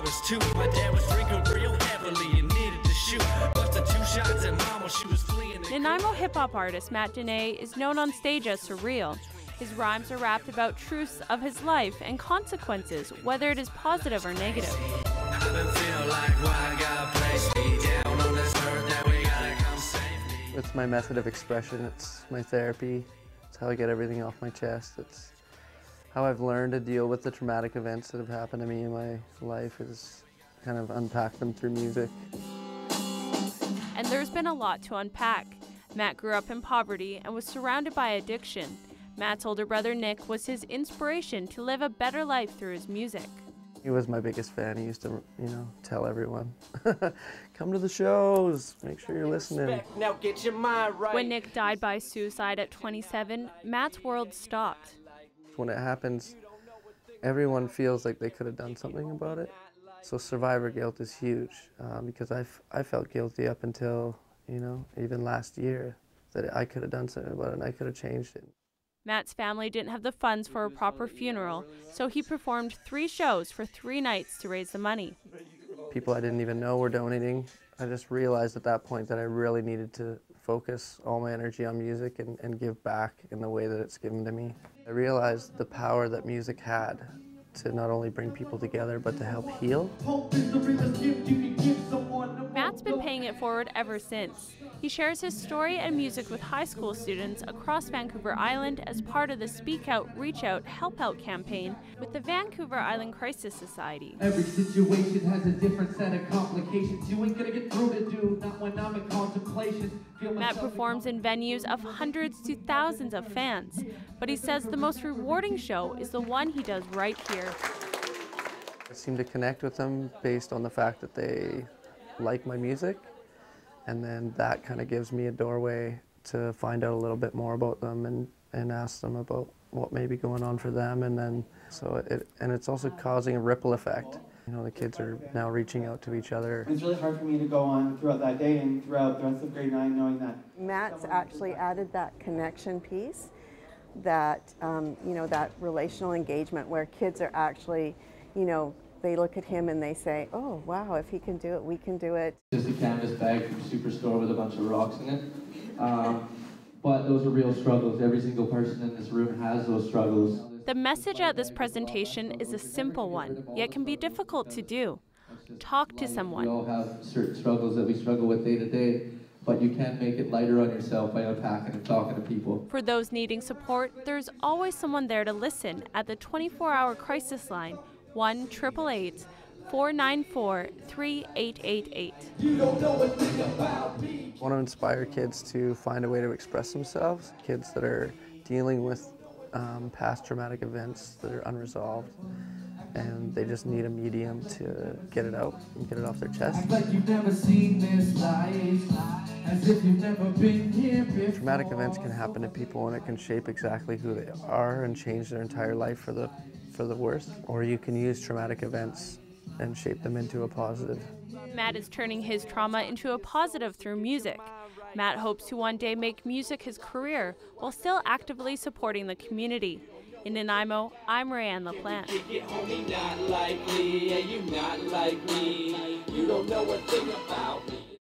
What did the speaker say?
I was 2. My dad was drinking real heavily and needed to shoot. Busted 2 shots at mom while she was fleeing. Nanaimo hip-hop artist Matt Dene is known on stage as SirReal. His rhymes are rapped about truths of his life and consequences, whether it is positive or negative. It's my method of expression, it's my therapy, it's how I get everything off my chest. It's how I've learned to deal with the traumatic events that have happened to me in my life, is kind of unpack them through music. And there's been a lot to unpack. Matt grew up in poverty and was surrounded by addiction. Matt's older brother Nick was his inspiration to live a better life through his music. He was my biggest fan. He used to, tell everyone, come to the shows, make sure you're listening. Now get your mind right. When Nick died by suicide at 27, Matt's world stopped. When it happens, everyone feels like they could have done something about it. So survivor guilt is huge, because I felt guilty up until, even last year, that I could have done something about it and I could have changed it. Matt's family didn't have the funds for a proper funeral, so he performed 3 shows for 3 nights to raise the money. People I didn't even know were donating. I just realized at that point that I really needed to focus all my energy on music and give back in the way that it's given to me. I realized the power that music had to not only bring people together, but to help heal. Matt's been paying it forward ever since. He shares his story and music with high school students across Vancouver Island as part of the Speak Out, Reach Out, Help Out campaign with the Vancouver Island Crisis Society. Every situation has a different set of complications. You ain't gonna get through to do, not when I'm in contemplation. Matt performs in venues of hundreds to thousands of fans, but he says the most rewarding show is the one he does right here. I seem to connect with them based on the fact that they like my music, and then that kind of gives me a doorway to find out a little bit more about them and ask them about what may be going on for them, and then it's also causing a ripple effect. The kids are now reaching out to each other. It's really hard for me to go on throughout that day and throughout the rest of grade 9 knowing that Matt's actually added that connection piece, that that relational engagement where kids are actually, they look at him and they say, oh, wow, if he can do it, we can do it. Just a canvas bag from Superstore with a bunch of rocks in it. But those are real struggles. Every single person in this room has those struggles. The message at this presentation is a simple one, yet can be difficult to do. Talk to someone. We all have certain struggles that we struggle with day to day, but you can make it lighter on yourself by unpacking and talking to people. For those needing support, there's always someone there to listen at the 24-hour crisis line, 1-888-494-3888. I want to inspire kids to find a way to express themselves, kids that are dealing with past traumatic events that are unresolved, and they just need a medium to get it out and get it off their chest. Traumatic events can happen to people and it can shape exactly who they are and change their entire life for the worse. Or you can use traumatic events and shape them into a positive. Matt is turning his trauma into a positive through music. Matt hopes to one day make music his career while still actively supporting the community. In Nanaimo, I'm Rayanne LaPlante.